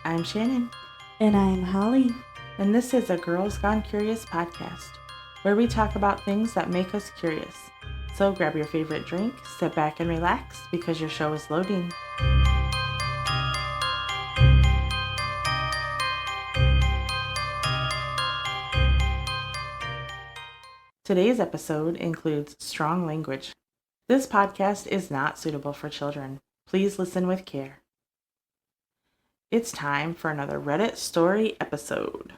I'm Shannon. And I'm Holly. And this is a Girls Gone Curious podcast, where we talk about things that make us curious. So grab your favorite drink, sit back and relax, because your show is loading. Today's episode includes strong language. This podcast is not suitable for children. Please listen with care. It's time for another Reddit story episode.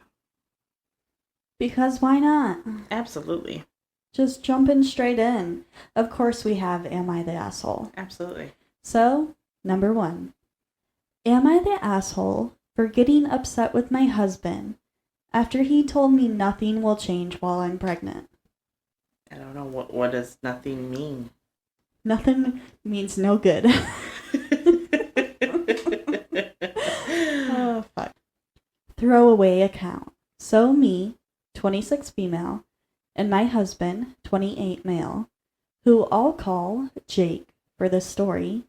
Because why not? Absolutely. Just jumping straight in. Of course we have Am I the Asshole? Absolutely. So, number 1. Am I the asshole for getting upset with my husband after he told me nothing will change while I'm pregnant? I don't know, what does nothing mean? Nothing means no good. Oh, fuck. Throwaway account. So me, 26 female, and my husband, 28 male, who I'll call Jake for this story,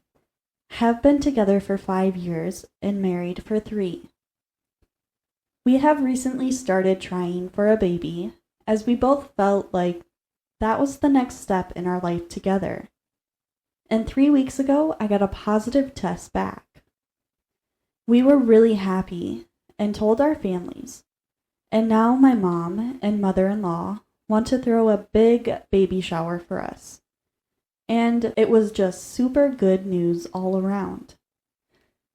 have been together for 5 years and married for 3. We have recently started trying for a baby, as we both felt like that was the next step in our life together. And 3 weeks ago, I got a positive test back. We were really happy and told our families. And now my mom and mother-in-law want to throw a big baby shower for us. And it was just super good news all around.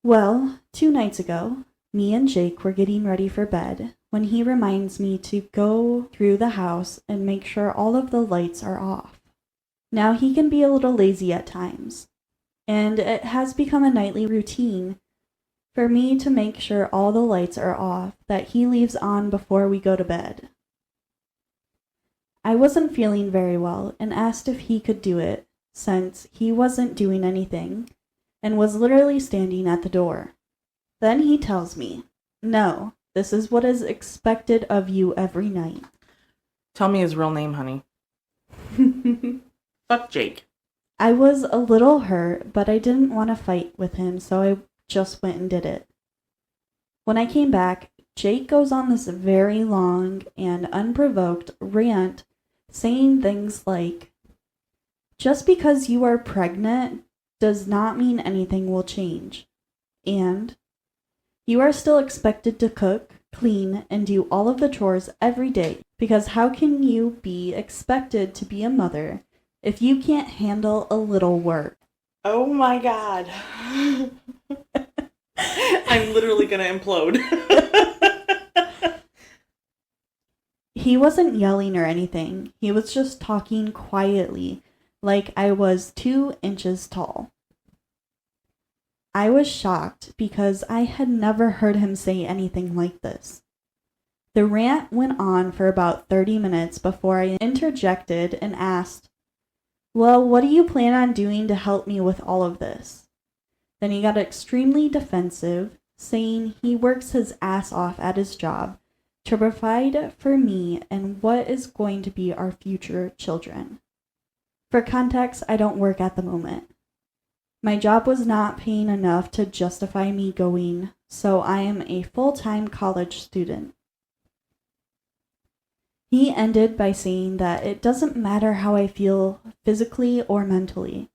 Well, 2 nights ago, me and Jake were getting ready for bed when he reminds me to go through the house and make sure all of the lights are off. Now he can be a little lazy at times, and it has become a nightly routine for me to make sure all the lights are off that he leaves on before we go to bed. I wasn't feeling very well and asked if he could do it since he wasn't doing anything and was literally standing at the door. Then he tells me, "No, this is what is expected of you every night." Tell me his real name, honey. Fuck Jake. I was a little hurt, but I didn't want to fight with him, so I just went and did it. When I came back, Jake goes on this very long and unprovoked rant saying things like, "Just because you are pregnant does not mean anything will change. And you are still expected to cook, clean, and do all of the chores every day, because how can you be expected to be a mother if you can't handle a little work?" Oh my god. I'm literally gonna implode. He wasn't yelling or anything. He was just talking quietly, like I was 2 inches tall. I was shocked because I had never heard him say anything like this. The rant went on for about 30 minutes before I interjected and asked, "Well, what do you plan on doing to help me with all of this?" Then he got extremely defensive, saying he works his ass off at his job to provide for me and what is going to be our future children. For context, I don't work at the moment. My job was not paying enough to justify me going, so I am a full-time college student. He ended by saying that it doesn't matter how I feel physically or mentally.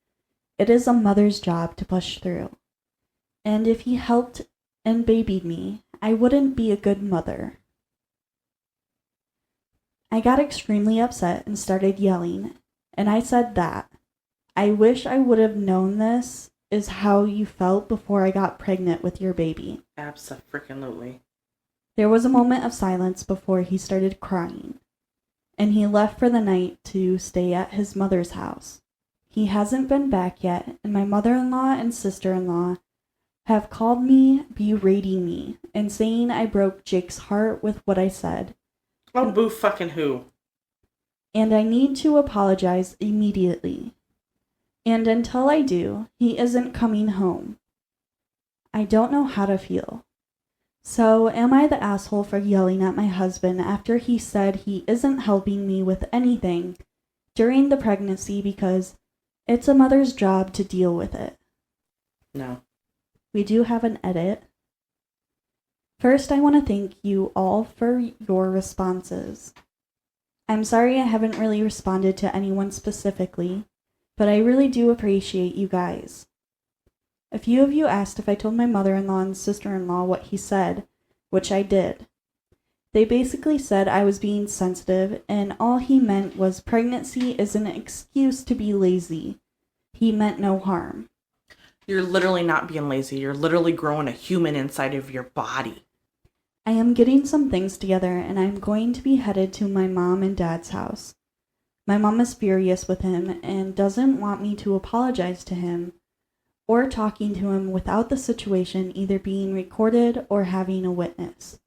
It is a mother's job to push through. And if he helped and babied me, I wouldn't be a good mother. I got extremely upset and started yelling, and I said that I wish I would have known this is how you felt before I got pregnant with your baby. Abso-freaking-lutely. There was a moment of silence before he started crying, and he left for the night to stay at his mother's house. He hasn't been back yet, and my mother-in-law and sister-in-law have called me berating me and saying I broke Jake's heart with what I said. Oh, boo fucking who. And I need to apologize immediately. And until I do, he isn't coming home. I don't know how to feel. So am I the asshole for yelling at my husband after he said he isn't helping me with anything during the pregnancy because it's a mother's job to deal with it? No. We do have an edit. First, I want to thank you all for your responses. I'm sorry I haven't really responded to anyone specifically, but I really do appreciate you guys. A few of you asked if I told my mother-in-law and sister-in-law what he said, which I did. They basically said I was being sensitive, and all he meant was pregnancy is an excuse to be lazy. He meant no harm. You're literally not being lazy. You're literally growing a human inside of your body. I am getting some things together, and I'm going to be headed to my mom and dad's house. My mom is furious with him and doesn't want me to apologize to him or talking to him without the situation either being recorded or having a witness.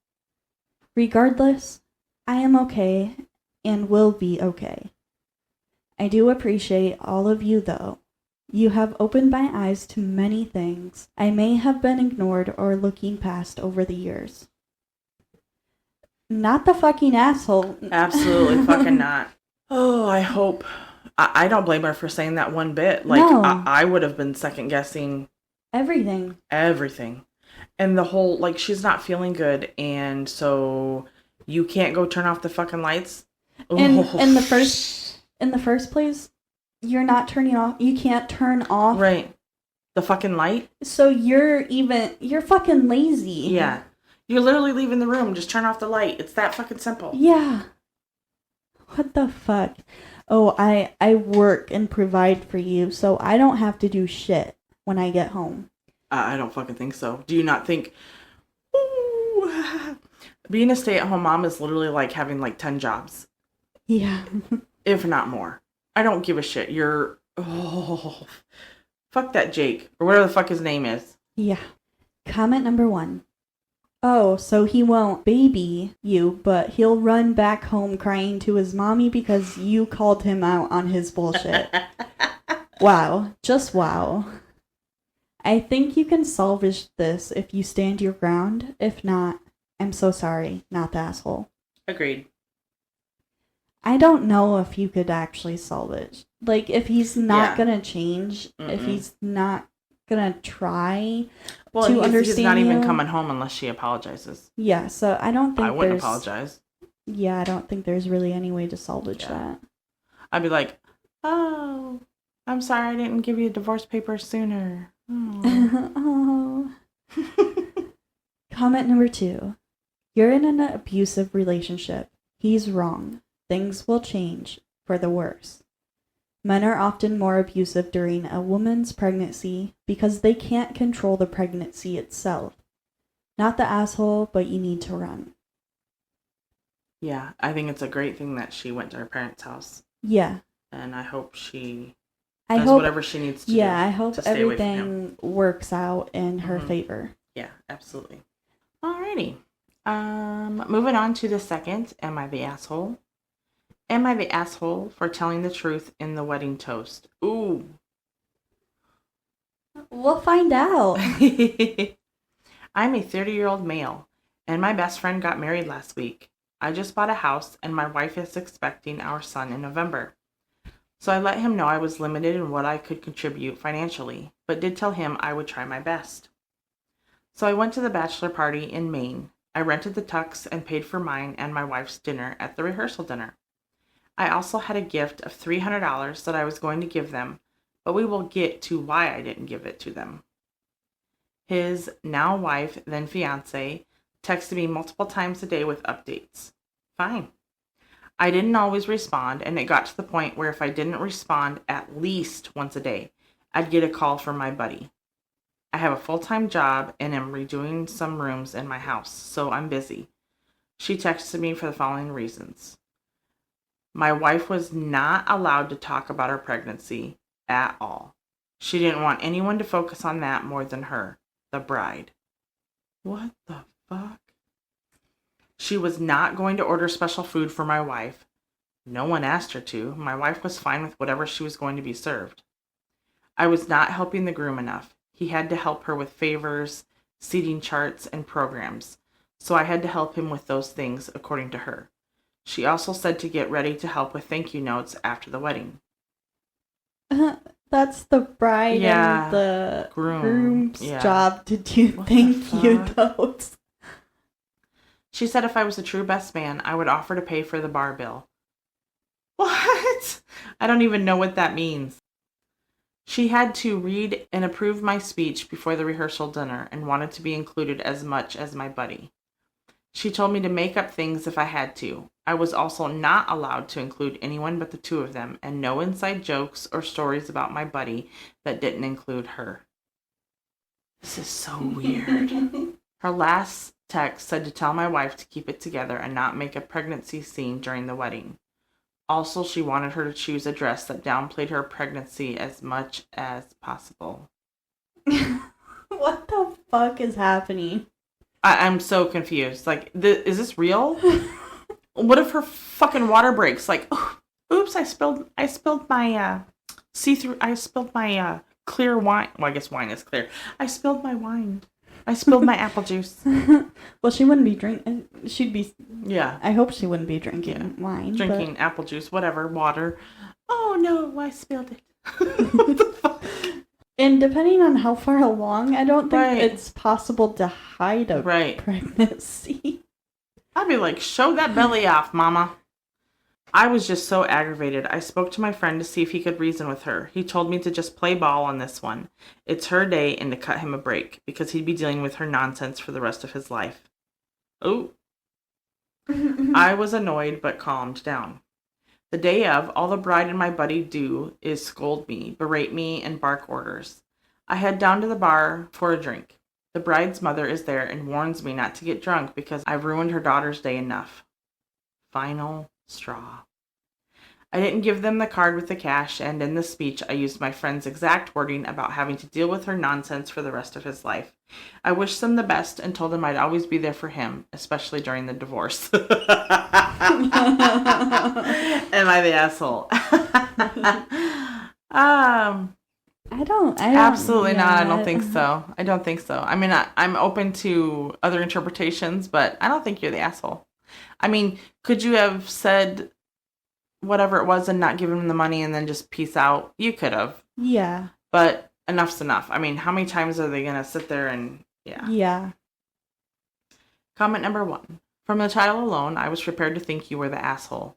Regardless, I am okay and will be okay. I do appreciate all of you, though. You have opened my eyes to many things I may have been ignored or looking past over the years. Not the fucking asshole. Absolutely fucking not. Oh, I hope. I don't blame her for saying that one bit. Like, No. I would have been second guessing Everything. And the whole, like, she's not feeling good, and so you can't go turn off the fucking lights. In the first place, you're not turning off. You can't turn off. Right. The fucking light. So you're fucking lazy. Yeah. You're literally leaving the room. Just turn off the light. It's that fucking simple. Yeah. What the fuck? Oh, I work and provide for you, so I don't have to do shit when I get home. I don't fucking think so. Do you not think... Ooh, being a stay-at-home mom is literally like having like 10 jobs. Yeah. If not more. I don't give a shit. You're... Oh, fuck that Jake. Or whatever the fuck his name is. Yeah. Comment number 1. Oh, so he won't baby you, but he'll run back home crying to his mommy because you called him out on his bullshit. Wow. Just wow. I think you can salvage this if you stand your ground. If not, I'm so sorry, not the asshole. Agreed. I don't know if you could actually salvage. Like, if he's not gonna change, if he's not gonna try to understand he's not even you. coming home unless she apologizes. Yeah, so I don't think I wouldn't apologize. Yeah, I don't think there's really any way to salvage that. I'd be like, oh, I'm sorry I didn't give you divorce papers sooner. Oh. Comment number 2. You're in an abusive relationship. He's wrong. Things will change for the worse. Men are often more abusive during a woman's pregnancy because they can't control the pregnancy itself. Not the asshole, but you need to run. Yeah, I think it's a great thing that she went to her parents' house. Yeah. And I hope she does whatever she needs to do. Yeah, I hope everything works out in her favor. Yeah, absolutely. Alrighty. Moving on to the second, am I the asshole? Am I the asshole for telling the truth in the wedding toast? Ooh. We'll find out. I'm a 30-year-old male, and my best friend got married last week. I just bought a house, and my wife is expecting our son in November. So I let him know I was limited in what I could contribute financially, but did tell him I would try my best. So I went to the bachelor party in Maine. I rented the tux and paid for mine and my wife's dinner at the rehearsal dinner. I also had a gift of $300 that I was going to give them, but we will get to why I didn't give it to them. His now wife, then fiance, texted me multiple times a day with updates. Fine. I didn't always respond, and it got to the point where if I didn't respond at least once a day, I'd get a call from my buddy. I have a full-time job and am redoing some rooms in my house, so I'm busy. She texted me for the following reasons. My wife was not allowed to talk about her pregnancy at all. She didn't want anyone to focus on that more than her, the bride. What the fuck? She was not going to order special food for my wife. No one asked her to. My wife was fine with whatever she was going to be served. I was not helping the groom enough. He had to help her with favors, seating charts, and programs, so I had to help him with those things according to her. She also said to get ready to help with thank you notes after the wedding. That's the bride and the groom's job to do thank you notes. She said if I was a true best man, I would offer to pay for the bar bill. What? I don't even know what that means. She had to read and approve my speech before the rehearsal dinner and wanted to be included as much as my buddy. She told me to make up things if I had to. I was also not allowed to include anyone but the two of them, and no inside jokes or stories about my buddy that didn't include her. This is so weird. Her last text said to tell my wife to keep it together and not make a pregnancy scene during the wedding. Also, she wanted her to choose a dress that downplayed her pregnancy as much as possible. What the fuck is happening? I'm so confused. Like, is this real? What if her fucking water breaks? Like, oops, I spilled my clear wine. Well, I guess wine is clear. I spilled my wine. I spilled my apple juice. Well, she wouldn't be drinking. She'd be. Yeah. I hope she wouldn't be drinking wine. Drinking apple juice, whatever, water. Oh no, I spilled it. What the fuck? And depending on how far along, I don't think it's possible to hide a pregnancy. I'd be like, show that belly off, mama. I was just so aggravated. I spoke to my friend to see if he could reason with her. He told me to just play ball on this one. It's her day and to cut him a break because he'd be dealing with her nonsense for the rest of his life. Oh. I was annoyed but calmed down. The day of, all the bride and my buddy do is scold me, berate me, and bark orders. I head down to the bar for a drink. The bride's mother is there and warns me not to get drunk because I've ruined her daughter's day enough. Final straw. I didn't give them the card with the cash, and in the speech I used my friend's exact wording about having to deal with her nonsense for the rest of his life. I wished them the best and told them I'd always be there for him, especially during the divorce. Am I the asshole? I don't absolutely not. I don't think so. I don't think so. I mean, I'm open to other interpretations, but I don't think you're the asshole. I mean, could you have said whatever it was and not give him the money and then just peace out? You could have. Yeah. But enough's enough. I mean, how many times are they going to sit there and, yeah. Yeah. Comment number 1. From the title alone, I was prepared to think you were the asshole.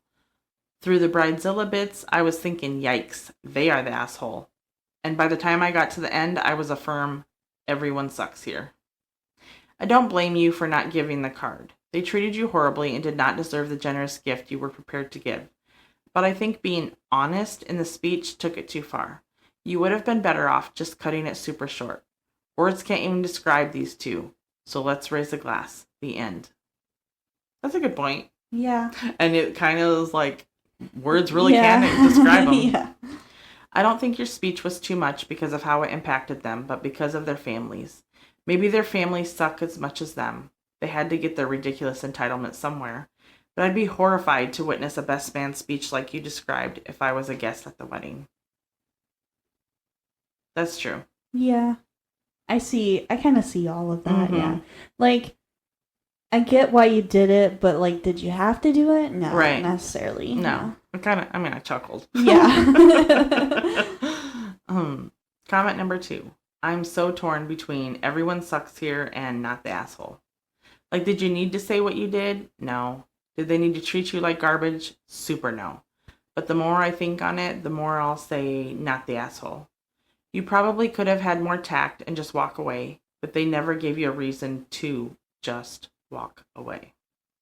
Through the Bridezilla bits, I was thinking, yikes, they are the asshole. And by the time I got to the end, I was a firm, everyone sucks here. I don't blame you for not giving the card. They treated you horribly and did not deserve the generous gift you were prepared to give. But I think being honest in the speech took it too far. You would have been better off just cutting it super short. Words can't even describe these two. So let's raise a glass. The end. That's a good point. Yeah. And it kind of is like, words really can't describe them. Yeah. I don't think your speech was too much because of how it impacted them, but because of their families. Maybe their families suck as much as them. They had to get their ridiculous entitlement somewhere. But I'd be horrified to witness a best man speech like you described if I was a guest at the wedding. That's true. Yeah. I kind of see all of that, yeah. Like, I get why you did it, but, like, did you have to do it? No, not necessarily. No. I chuckled. Yeah. Comment number 2. I'm so torn between everyone sucks here and not the asshole. Like, did you need to say what you did? No. Did they need to treat you like garbage? Super no. But the more I think on it, the more I'll say not the asshole. You probably could have had more tact and just walk away, but they never gave you a reason to just walk away.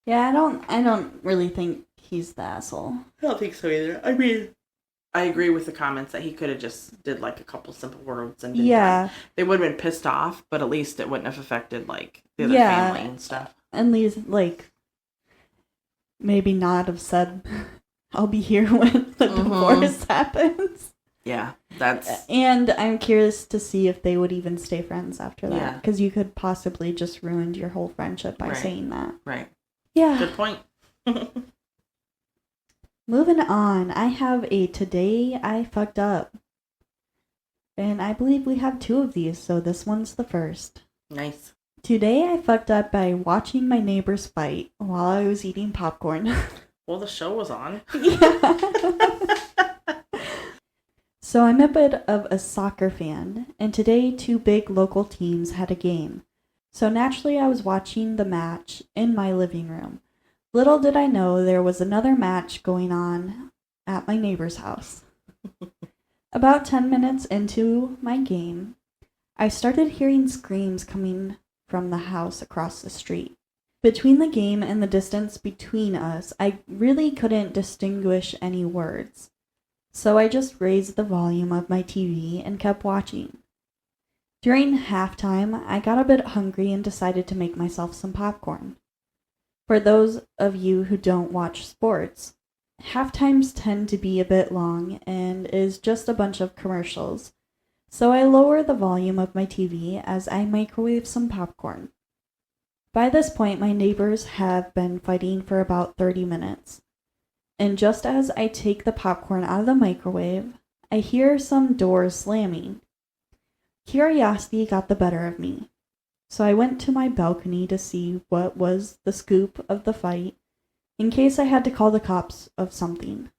Yeah, I don't really think he's the asshole. I don't think so either. I mean, I agree with the comments that he could have just did like a couple simple words and been done. They would have been pissed off, but at least it wouldn't have affected like the other family and stuff. At least like maybe not have said, "I'll be here when the divorce happens." Yeah, that's. And I'm curious to see if they would even stay friends after that, because you could possibly just ruin your whole friendship by saying that. Right. Yeah. Good point. Moving on, I have a Today I Fucked Up. And I believe we have 2 of these, so this one's the first. Nice. Today I fucked up by watching my neighbors fight while I was eating popcorn. Well, the show was on. Yeah. So I'm a bit of a soccer fan, and today 2 big local teams had a game. So naturally, I was watching the match in my living room. Little did I know there was another match going on at my neighbor's house. About 10 minutes into my game, I started hearing screams coming from the house across the street. Between the game and the distance between us, I really couldn't distinguish any words. So I just raised the volume of my TV and kept watching. During halftime, I got a bit hungry and decided to make myself some popcorn. For those of you who don't watch sports, halftimes tend to be a bit long and is just a bunch of commercials. So I lower the volume of my TV as I microwave some popcorn. By this point, my neighbors have been fighting for about 30 minutes. And just as I take the popcorn out of the microwave, I hear some doors slamming. Curiosity got the better of me, so I went to my balcony to see what was the scoop of the fight, in case I had to call the cops of something.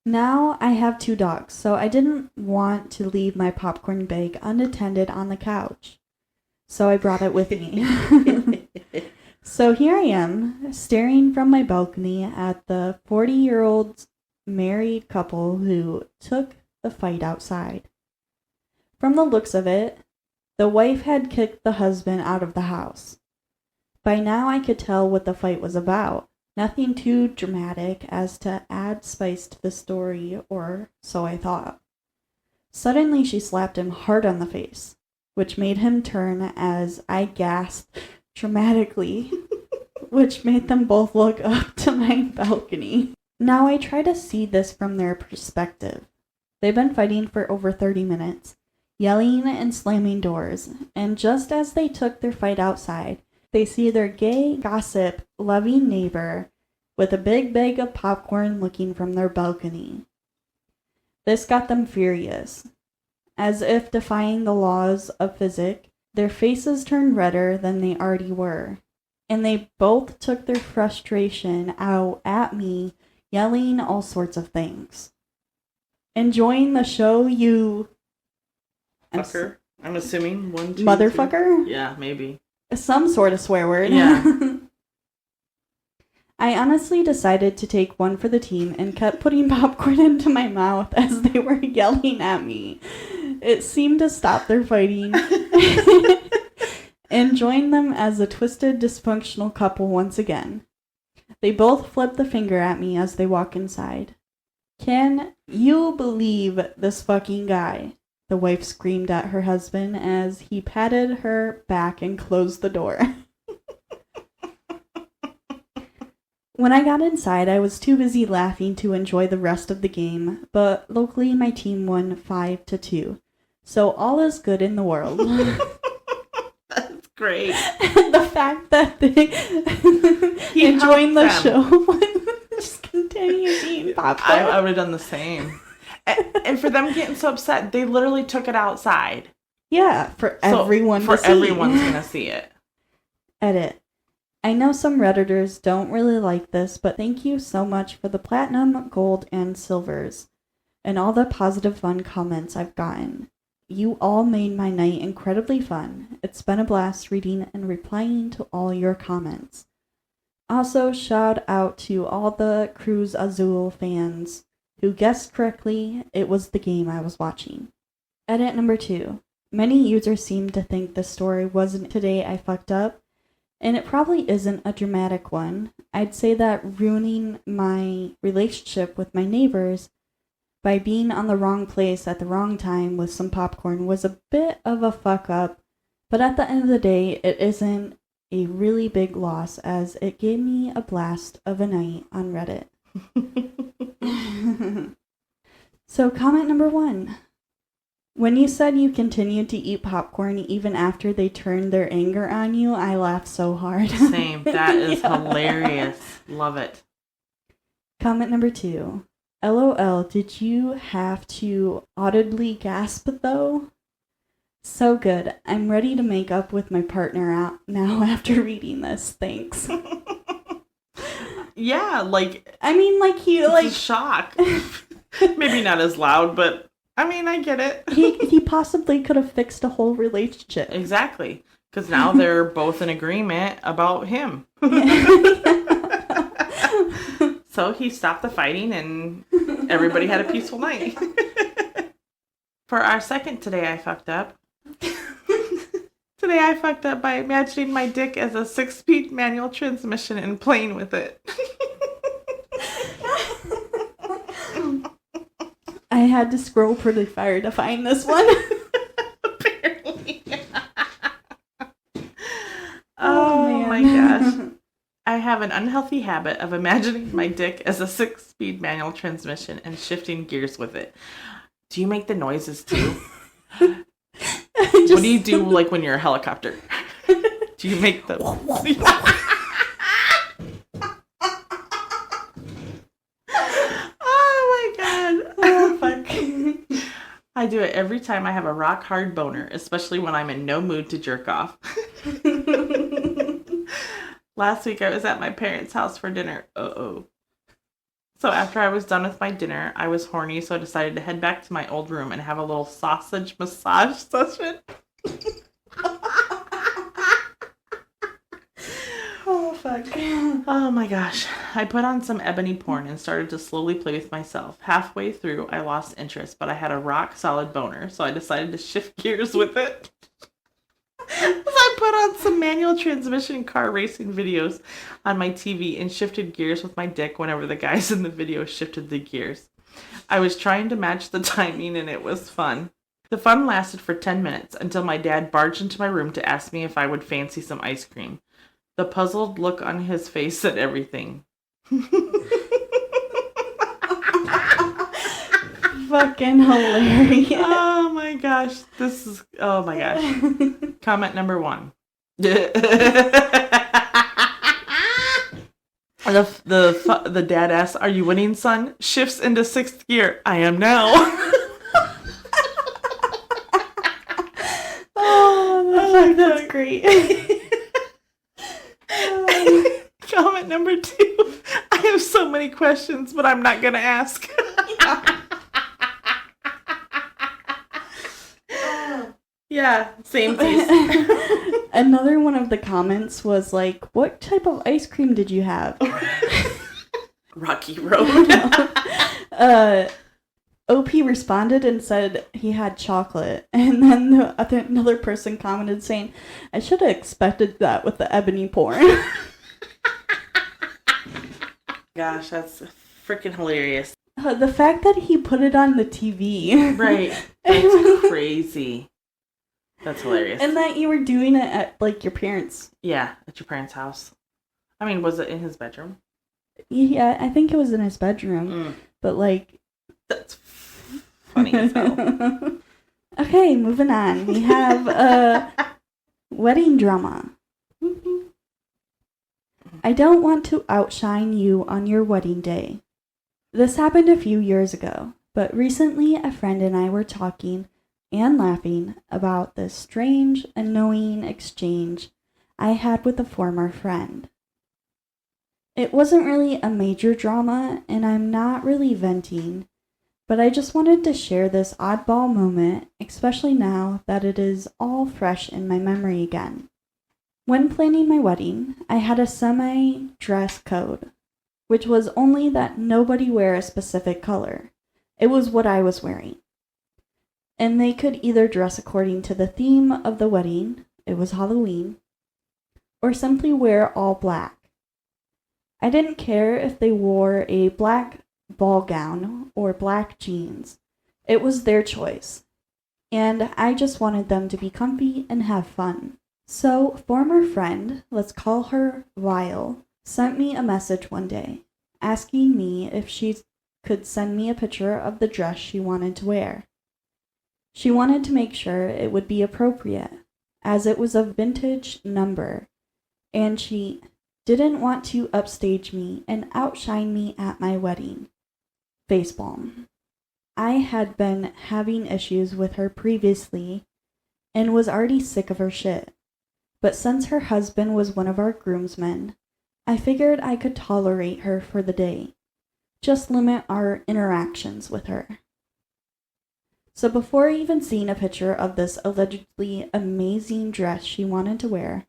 Now I have 2 dogs, so I didn't want to leave my popcorn bag unattended on the couch, so I brought it with me. So here I am, staring from my balcony at the 40-year-old married couple who took the fight outside. From the looks of it, the wife had kicked the husband out of the house. By now I could tell what the fight was about. Nothing too dramatic as to add spice to the story, or so I thought. Suddenly she slapped him hard on the face, which made him turn as I gasped dramatically, which made them both look up to my balcony. Now I try to see this from their perspective. They've been fighting for over 30 minutes, yelling and slamming doors, and just as they took their fight outside, they see their gay, gossip, loving neighbor with a big bag of popcorn looking from their balcony. This got them furious. As if defying the laws of physics, their faces turned redder than they already were, and they both took their frustration out at me, yelling all sorts of things. Enjoying the show, you... Fucker. I'm assuming 1, 2, Motherfucker? 3. Yeah, maybe. Some sort of swear word. Yeah. I honestly decided to take one for the team and kept putting popcorn into my mouth as they were yelling at me. It seemed to stop their fighting and join them as a twisted, dysfunctional couple once again. They both flip the finger at me as they walk inside. Can you believe this fucking guy? The wife screamed at her husband as he patted her back and closed the door. When I got inside, I was too busy laughing to enjoy the rest of the game, but locally my team won 5-2. So all is good in the world. That's great. The fact that they enjoying the show just continue eating popcorn. I would have done the same. And for them getting so upset, they literally took it outside. Yeah, for everyone to see. For everyone's going to see it. Edit. I know some Redditors don't really like this, but thank you so much for the platinum, gold, and silvers, and all the positive fun comments I've gotten. You all made my night incredibly fun. It's been a blast reading and replying to all your comments. Also, shout out to all the Cruz Azul fans who guessed correctly it was the game I was watching. Edit number 2. Many users seem to think the story wasn't Today I Fucked Up, and it probably isn't a dramatic one. I'd say that ruining my relationship with my neighbors by being on the wrong place at the wrong time with some popcorn was a bit of a fuck up, but at the end of the day, it isn't a really big loss as it gave me a blast of a night on Reddit. So comment number 1. When you said you continued to eat popcorn even after they turned their anger on you, I laughed so hard. Same. That is hilarious. Love it. Comment number 2. LOL, did you have to audibly gasp though? So good. I'm ready to make up with my partner out now after reading this. Thanks. Yeah, like... I mean, like, he, like... It's a shock. Maybe not as loud, but... I mean, I get it. he possibly could have fixed a whole relationship. Exactly. Because now they're both in agreement about him. So he stopped the fighting and everybody had a peaceful night. For our second Today I Fucked Up. Today I fucked up by imagining my dick as a 6-speed manual transmission and playing with it. I had to scroll pretty far to find this one. Apparently. Oh my gosh. I have an unhealthy habit of imagining my dick as a 6-speed manual transmission and shifting gears with it. Do you make the noises too? What do you do like when you're a helicopter? Do you make the... Oh my god. Oh, fuck. I do it every time I have a rock hard boner, especially when I'm in no mood to jerk off. Last week I was at my parents' house for dinner. So after I was done with my dinner, I was horny, so I decided to head back to my old room and have a little sausage massage session. Oh, fuck. Oh my gosh. I put on some ebony porn and started to slowly play with myself. Halfway through, I lost interest, but I had a rock solid boner, so I decided to shift gears with it. I put on some manual transmission car racing videos on my TV and shifted gears with my dick whenever the guys in the video shifted the gears. I was trying to match the timing and it was fun. The fun lasted for 10 minutes until my dad barged into my room to ask me if I would fancy some ice cream. The puzzled look on his face said everything. Fucking hilarious. Oh my gosh. Oh my gosh. Comment number 1. The dad asks, "Are you winning, son?" Shifts into 6th gear. I am now. Oh, that's great. Comment number 2. I have so many questions, but I'm not going to ask. Yeah, same piece. Another one of the comments was like, what type of ice cream did you have? Rocky Road. OP responded and said he had chocolate. And then another person commented saying, I should have expected that with the ebony porn. Gosh, that's freaking hilarious. The fact that he put it on the TV. Right. That's crazy. That's hilarious. And that you were doing it at, like, your parents'. Yeah, at your parents' house. I mean, was it in his bedroom? Yeah, I think it was in his bedroom. But, like... That's funny as hell. Okay, moving on. We have wedding drama. I don't want to outshine you on your wedding day. This happened a few years ago, but recently a friend and I were talking and laughing about this strange, annoying exchange I had with a former friend. It wasn't really a major drama, and I'm not really venting, but I just wanted to share this oddball moment, especially now that it is all fresh in my memory again. When planning my wedding, I had a semi-dress code, which was only that nobody wear a specific color. It was what I was wearing. And they could either dress according to the theme of the wedding, it was Halloween, or simply wear all black. I didn't care if they wore a black ball gown or black jeans. It was their choice. And I just wanted them to be comfy and have fun. So, former friend, let's call her Vile, sent me a message one day, asking me if she could send me a picture of the dress she wanted to wear. She wanted to make sure it would be appropriate, as it was a vintage number, and she didn't want to upstage me and outshine me at my wedding. Facepalm. I had been having issues with her previously and was already sick of her shit, but since her husband was one of our groomsmen, I figured I could tolerate her for the day, just limit our interactions with her. So before even seeing a picture of this allegedly amazing dress she wanted to wear,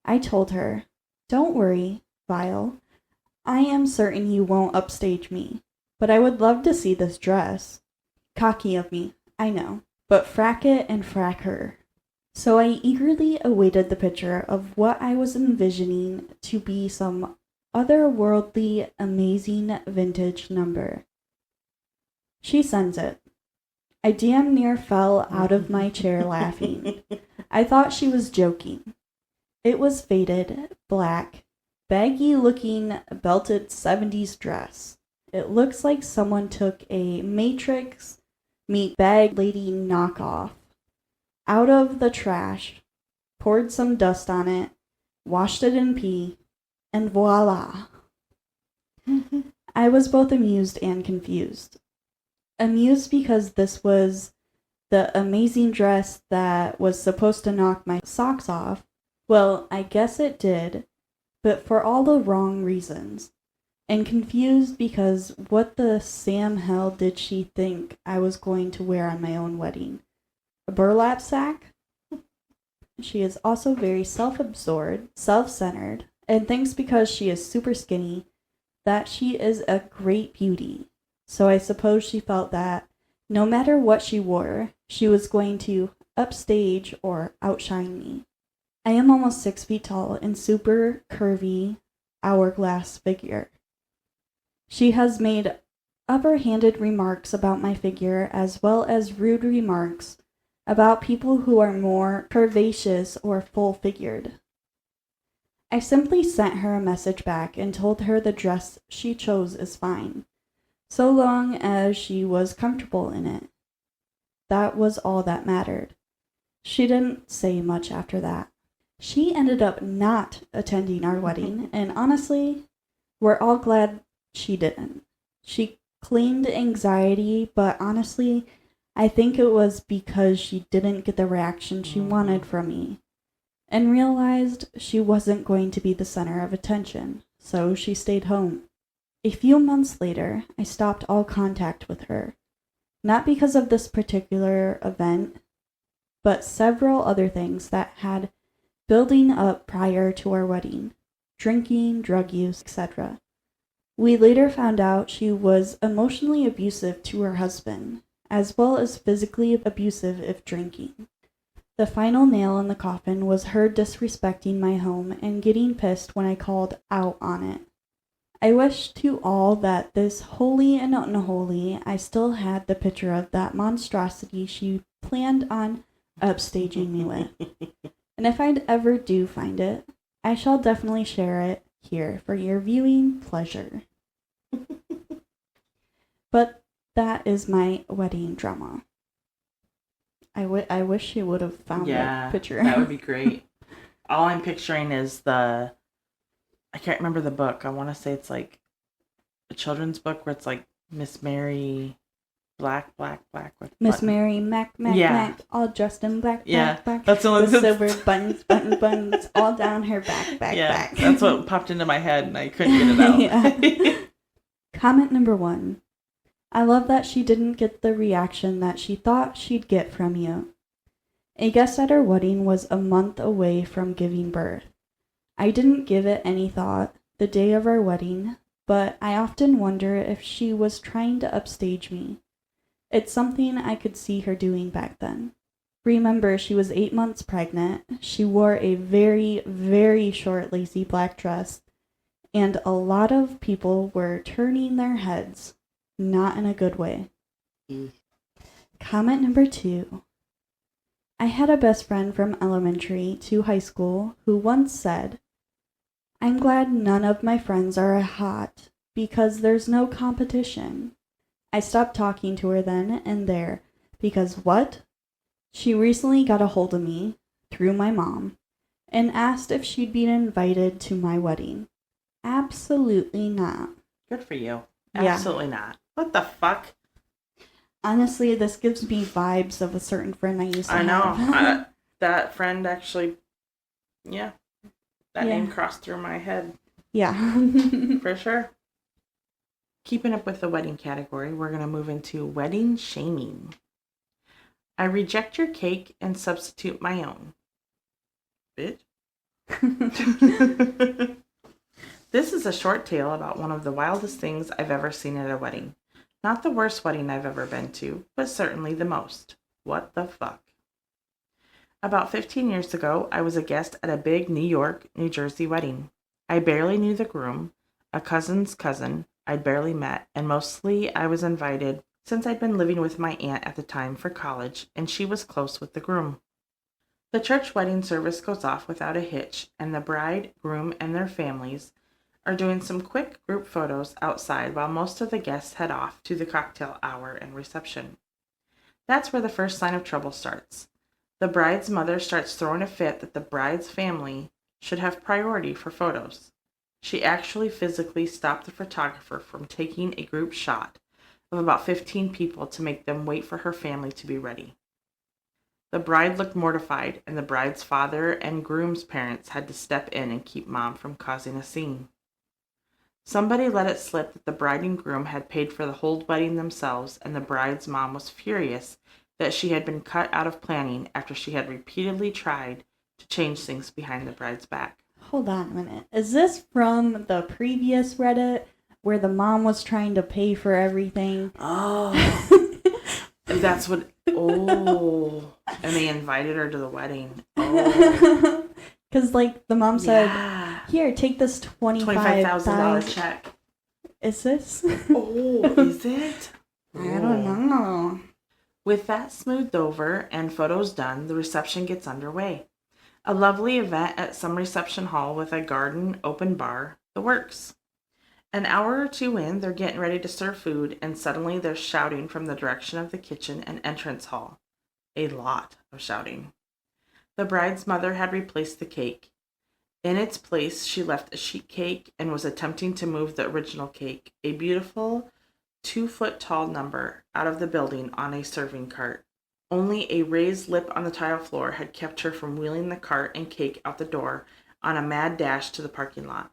I told her, "Don't worry, Vile. I am certain you won't upstage me, but I would love to see this dress." Cocky of me, I know, but frack it and frack her. So I eagerly awaited the picture of what I was envisioning to be some otherworldly, amazing vintage number. She sends it. I damn near fell out of my chair laughing. I thought she was joking. It was faded, black, baggy-looking, belted 70s dress. It looks like someone took a Matrix meet bag lady knockoff out of the trash, poured some dust on it, washed it in pee, and voila. I was both amused and confused. Amused because this was the amazing dress that was supposed to knock my socks off. Well, I guess it did, but for all the wrong reasons. And confused because what the Sam hell did she think I was going to wear on my own wedding? A burlap sack? She is also very self-absorbed, self-centered, and thinks because she is super skinny that she is a great beauty. So I suppose she felt that no matter what she wore, she was going to upstage or outshine me. I am almost 6 feet tall and super curvy, hourglass figure. She has made upper-handed remarks about my figure as well as rude remarks about people who are more curvaceous or full-figured. I simply sent her a message back and told her the dress she chose is fine, so long as she was comfortable in it. That was all that mattered. She didn't say much after that. She ended up not attending our wedding, and honestly, we're all glad she didn't. She claimed anxiety, but honestly, I think it was because she didn't get the reaction she wanted from me, and realized she wasn't going to be the center of attention, so she stayed home. A few months later, I stopped all contact with her, not because of this particular event, but several other things that had building up prior to our wedding, drinking, drug use, etc. We later found out she was emotionally abusive to her husband, as well as physically abusive if drinking. The final nail in the coffin was her disrespecting my home and getting pissed when I called out on it. I wish to all that this holy and unholy I still had the picture of that monstrosity she planned on upstaging me with. And if I ever do find it, I shall definitely share it here for your viewing pleasure. But that is my wedding drama. I wish she would have found that picture. That would be great. All I'm picturing is I can't remember the book. I want to say it's like a children's book where it's like Miss Mary black with Miss Mary Mac, all dressed in black, black. That's the one. With silver buttons, all down her back. That's what popped into my head, and I couldn't get it out. Comment number 1. I love that she didn't get the reaction that she thought she'd get from you. A guest at our wedding was a month away from giving birth. I didn't give it any thought the day of our wedding, but I often wonder if she was trying to upstage me. It's something I could see her doing back then. Remember, she was 8 months pregnant. She wore a very, very short, lacy black dress, and a lot of people were turning their heads, not in a good way. Comment number 2. I had a best friend from elementary to high school who once said, "I'm glad none of my friends are hot because there's no competition." I stopped talking to her then and there because what? She recently got a hold of me, through my mom, and asked if she'd been invited to my wedding. Absolutely not. Good for you. Absolutely not. What the fuck? Honestly, this gives me vibes of a certain friend I used to have. I know. That friend actually, that name crossed through my head. Yeah. For sure. Keeping up with the wedding category, we're going to move into wedding shaming. I reject your cake and substitute my own. Bitch. This is a short tale about one of the wildest things I've ever seen at a wedding. Not the worst wedding I've ever been to, but certainly the most. What the fuck? About 15 years ago, I was a guest at a big New York, New Jersey wedding. I barely knew the groom, a cousin's cousin I'd barely met, and mostly I was invited since I'd been living with my aunt at the time for college, and she was close with the groom. The church wedding service goes off without a hitch, and the bride, groom, and their families are doing some quick group photos outside while most of the guests head off to the cocktail hour and reception. That's where the first sign of trouble starts. The bride's mother starts throwing a fit that the bride's family should have priority for photos. She actually physically stopped the photographer from taking a group shot of about 15 people to make them wait for her family to be ready. The bride looked mortified, and the bride's father and groom's parents had to step in and keep mom from causing a scene. Somebody let it slip that the bride and groom had paid for the whole wedding themselves, and the bride's mom was furious that she had been cut out of planning after she had repeatedly tried to change things behind the bride's back. Hold on a minute. Is this from the previous Reddit where the mom was trying to pay for everything? Oh. That's what... Oh. And they invited her to the wedding. Oh. Because, like, the mom said, yeah. Here, take this $25,000 check. Is this? Oh, is it? I don't know. With that smoothed over and photos done, the reception gets underway. A lovely event at some reception hall with a garden, open bar, the works. An hour or two in, they're getting ready to serve food, and suddenly there's shouting from the direction of the kitchen and entrance hall. A lot of shouting. The bride's mother had replaced the cake. In its place, she left a sheet cake and was attempting to move the original cake, a beautiful 2-foot-tall number, out of the building on a serving cart. Only a raised lip on the tile floor had kept her from wheeling the cart and cake out the door on a mad dash to the parking lot.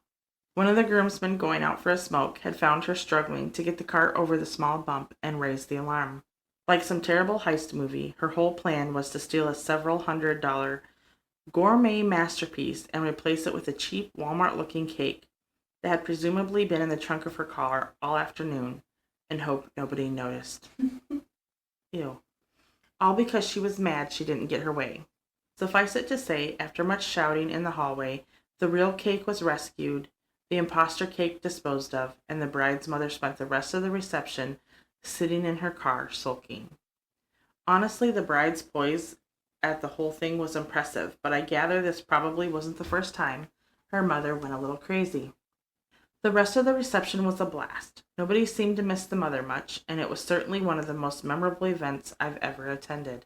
One of the groomsmen going out for a smoke had found her struggling to get the cart over the small bump and raised the alarm. Like some terrible heist movie, her whole plan was to steal a several $100 gourmet masterpiece and replace it with a cheap Walmart-looking cake that had presumably been in the trunk of her car all afternoon and hope nobody noticed. Ew. All because she was mad she didn't get her way. Suffice it to say, after much shouting in the hallway, the real cake was rescued, the imposter cake disposed of, and the bride's mother spent the rest of the reception sitting in her car, sulking. Honestly, the bride's poise at the whole thing was impressive, but I gather this probably wasn't the first time her mother went a little crazy. The rest of the reception was a blast. Nobody seemed to miss the mother much, and it was certainly one of the most memorable events I've ever attended.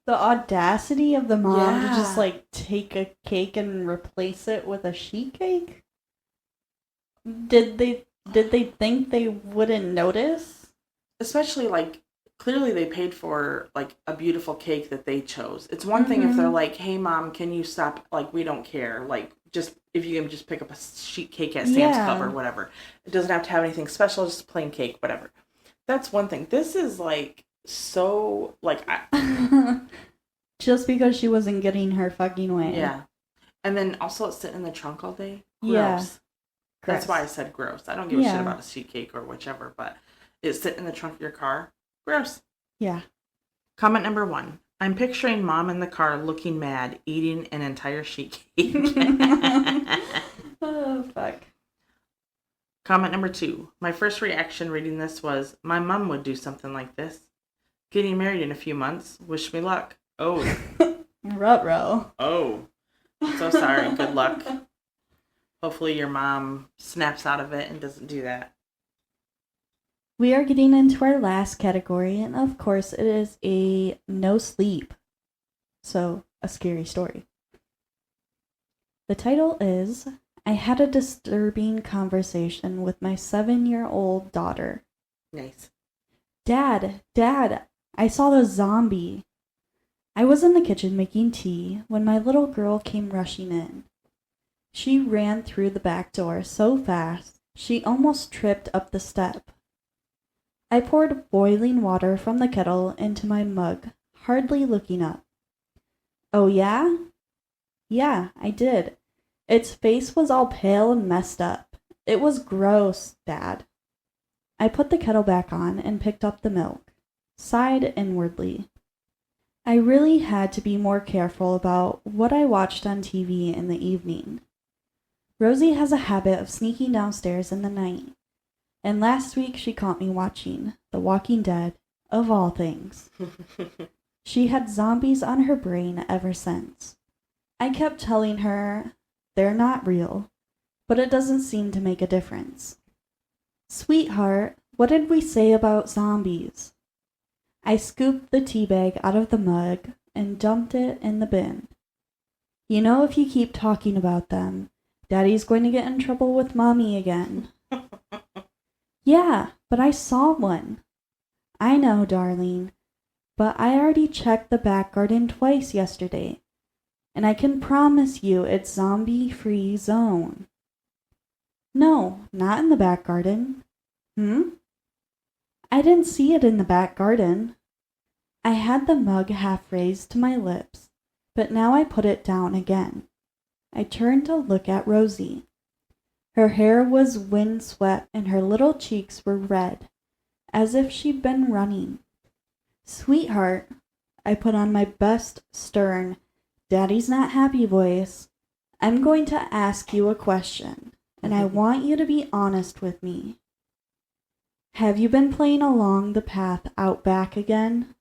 The audacity of the mom to just, like, take a cake and replace it with a sheet cake? Did they think they wouldn't notice? Especially, like, clearly they paid for, like, a beautiful cake that they chose. It's one thing if they're like, hey, Mom, can you stop? Like, we don't care. Like, just if you can just pick up a sheet cake at Sam's Club or whatever. It doesn't have to have anything special, just plain cake, whatever. That's one thing. This is, like, so, like... Just because she wasn't getting her fucking way. Yeah. And then also it's sitting in the trunk all day. Gross. Yeah. That's why I said gross. I don't give a shit about a sheet cake or whichever, but it's sitting in the trunk of your car. Gross. Yeah. Comment number 1. I'm picturing Mom in the car looking mad, eating an entire sheet cake. Oh, fuck. Comment number 2. My first reaction reading this was, my mom would do something like this. Getting married in a few months. Wish me luck. Oh. Ruh-roh. Oh. So sorry. Good luck. Hopefully your mom snaps out of it and doesn't do that. We are getting into our last category, and of course it is a no sleep. So, a scary story. The title is, I had a disturbing conversation with my 7-year-old daughter. Nice. Dad, I saw the zombie. I was in the kitchen making tea when my little girl came rushing in. She ran through the back door so fast, she almost tripped up the step. I poured boiling water from the kettle into my mug, hardly looking up. Oh, yeah? Yeah, I did. Its face was all pale and messed up. It was gross, Dad. I put the kettle back on and picked up the milk, sighed inwardly. I really had to be more careful about what I watched on TV in the evening. Rosie has a habit of sneaking downstairs in the night, and last week she caught me watching The Walking Dead, of all things. She had zombies on her brain ever since. I kept telling her, they're not real, but it doesn't seem to make a difference. Sweetheart, what did we say about zombies? I scooped the tea bag out of the mug and dumped it in the bin. You know, if you keep talking about them, Daddy's going to get in trouble with Mommy again. Yeah, but I saw one. I know, darling, but I already checked the back garden twice yesterday, and I can promise you it's zombie-free zone. No, not in the back garden. I didn't see it in the back garden. I had the mug half raised to my lips, but now I put it down again. I turned to look at Rosie. Her hair was windswept and her little cheeks were red, as if she'd been running. Sweetheart, I put on my best stern, Daddy's not happy voice. I'm going to ask you a question, and I want you to be honest with me. Have you been playing along the path out back again?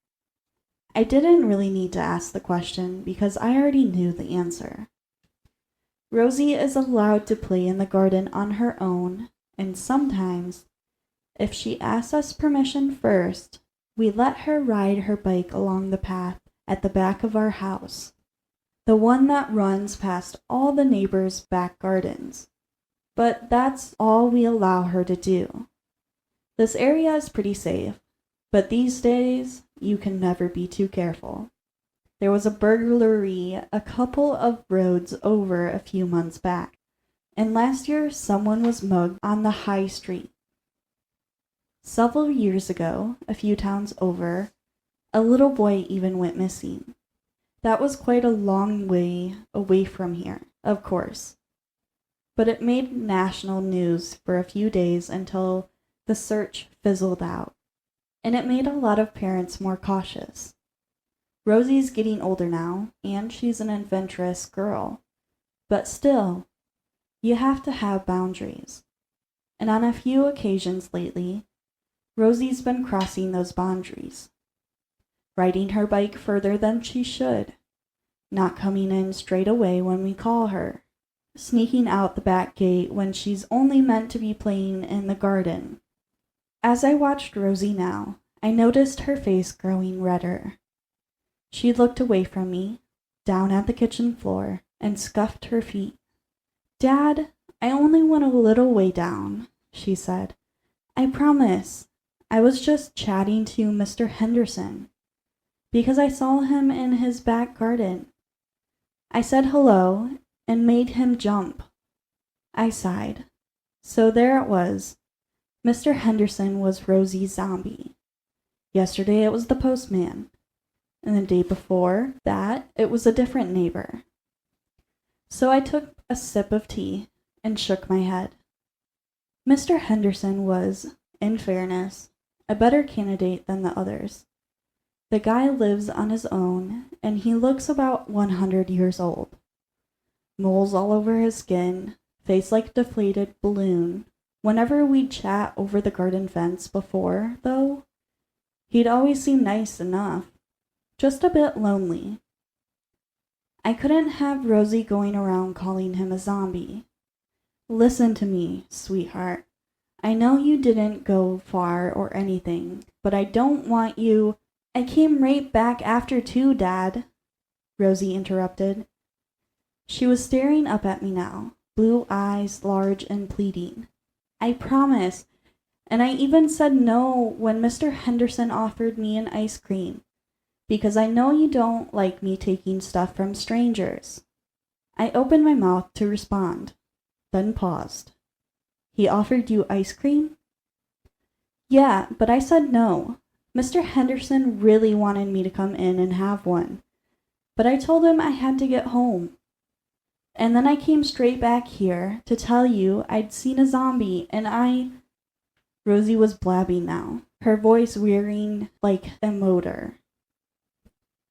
I didn't really need to ask the question because I already knew the answer. Rosie is allowed to play in the garden on her own, and sometimes, if she asks us permission first, we let her ride her bike along the path at the back of our house, the one that runs past all the neighbors' back gardens. But that's all we allow her to do. This area is pretty safe, but these days, you can never be too careful. There was a burglary a couple of roads over a few months back, and last year someone was mugged on the high street. Several years ago, a few towns over, a little boy even went missing. That was quite a long way away from here, of course. But it made national news for a few days until the search fizzled out, and it made a lot of parents more cautious. Rosie's getting older now, and she's an adventurous girl. But still, you have to have boundaries. And on a few occasions lately, Rosie's been crossing those boundaries. Riding her bike further than she should. Not coming in straight away when we call her. Sneaking out the back gate when she's only meant to be playing in the garden. As I watched Rosie now, I noticed her face growing redder. She looked away from me, down at the kitchen floor, and scuffed her feet. Dad, I only went a little way down, she said. I promise. I was just chatting to Mr. Henderson, because I saw him in his back garden. I said hello and made him jump. I sighed. So there it was. Mr. Henderson was Rosie's zombie. Yesterday it was the postman. And the day before that, it was a different neighbor. So I took a sip of tea and shook my head. Mr. Henderson was, in fairness, a better candidate than the others. The guy lives on his own, and he looks about 100 years old. Moles all over his skin, face like a deflated balloon. Whenever we'd chat over the garden fence before, though, he'd always seem nice enough. Just a bit lonely. I couldn't have Rosie going around calling him a zombie. Listen to me, sweetheart. I know you didn't go far or anything, but I don't want you— I came right back after too, Dad, Rosie interrupted. She was staring up at me now, blue eyes large and pleading. I promise. And I even said no when Mr. Henderson offered me an ice cream, because I know you don't like me taking stuff from strangers. I opened my mouth to respond, then paused. He offered you ice cream? Yeah, but I said no. Mr. Henderson really wanted me to come in and have one, but I told him I had to get home. And then I came straight back here to tell you I'd seen a zombie and Rosie was blabbing now, her voice whirring like a motor.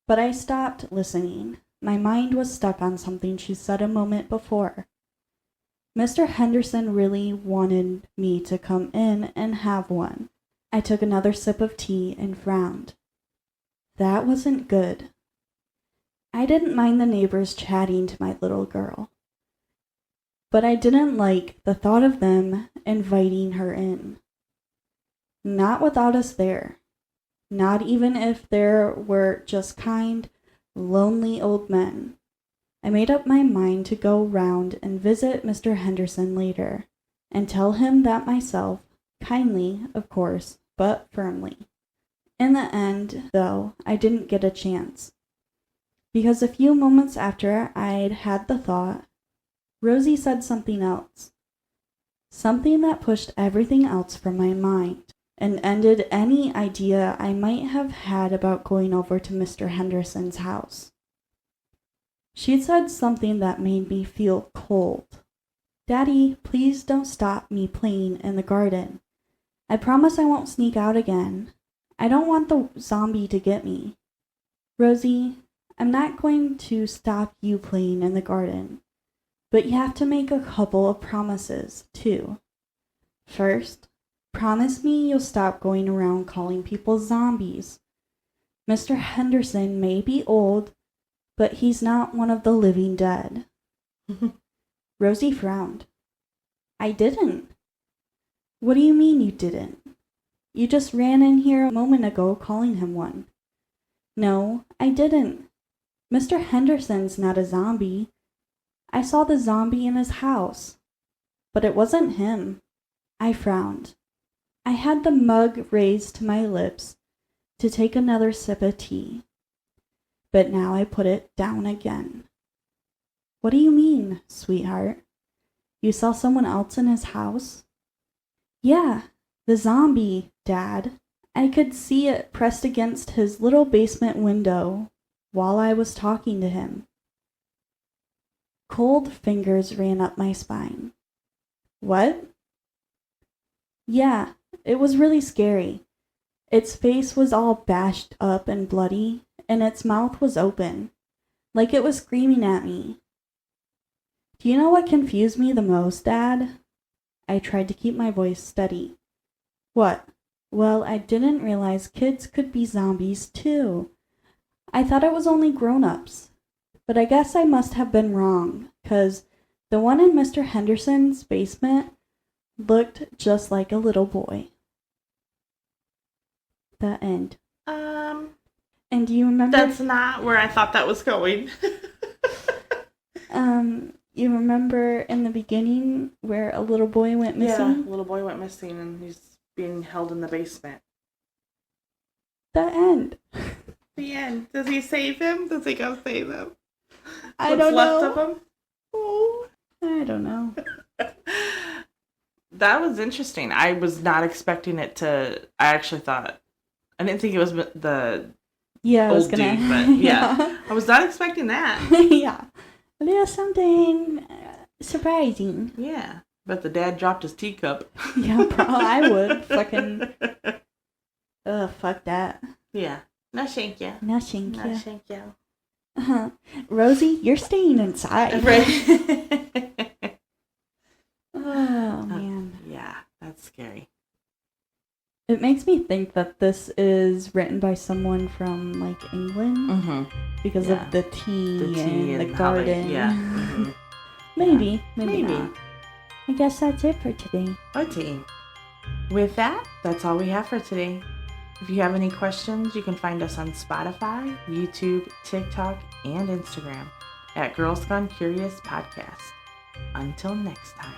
But I stopped listening. My mind was stuck on something she said a moment before. Mr. Henderson really wanted me to come in and have one. I took another sip of tea and frowned. That wasn't good. I didn't mind the neighbors chatting to my little girl, but I didn't like the thought of them inviting her in. Not without us there. Not even if there were just kind, lonely old men. I made up my mind to go round and visit Mr. Henderson later, and tell him that myself, kindly, of course, but firmly. In the end, though, I didn't get a chance, because a few moments after I'd had the thought, Rosie said something else. Something that pushed everything else from my mind, and ended any idea I might have had about going over to Mr. Henderson's house. She'd said something that made me feel cold. Daddy, please don't stop me playing in the garden. I promise I won't sneak out again. I don't want the zombie to get me. Rosie, I'm not going to stop you playing in the garden, but you have to make a couple of promises, too. First, promise me you'll stop going around calling people zombies. Mr. Henderson may be old, but he's not one of the living dead. Rosie frowned. I didn't. What do you mean you didn't? You just ran in here a moment ago calling him one. No, I didn't. Mr. Henderson's not a zombie. I saw the zombie in his house, but it wasn't him. I frowned. I had the mug raised to my lips to take another sip of tea, but now I put it down again. What do you mean, sweetheart? You saw someone else in his house? Yeah, the zombie, Dad. I could see it pressed against his little basement window while I was talking to him. Cold fingers ran up my spine. What? Yeah, it was really scary. Its face was all bashed up and bloody, and its mouth was open, like it was screaming at me. Do you know what confused me the most, Dad? I tried to keep my voice steady. What? Well, I didn't realize kids could be zombies, too. I thought it was only grown-ups. But I guess I must have been wrong, 'cause the one in Mr. Henderson's basement looked just like a little boy. The end. And do you remember? That's not where I thought that was going. You remember in the beginning where a little boy went missing? Yeah, a little boy went missing and he's being held in the basement. The end. The end. Does he save him? Does he go save him? I don't know. What's left of him? Oh, I don't know. That was interesting. I was not expecting it to. I didn't think it was the I was old gonna, dude, but yeah. I was not expecting that. Yeah. There's something surprising. Yeah. But the dad dropped his teacup. Yeah, I would. Fucking. Ugh, fuck that. Yeah. No, thank you. No, thank you. No, thank you. Rosie, you're staying inside. Right. Oh, man. Yeah, that's scary. It makes me think that this is written by someone from, like, England. Because of the tea and the garden. Mm-hmm. Maybe not. I guess that's it for today. Okay. With that, that's all we have for today. If you have any questions, you can find us on Spotify, YouTube, TikTok, and Instagram at Girls Gone Curious Podcast. Until next time.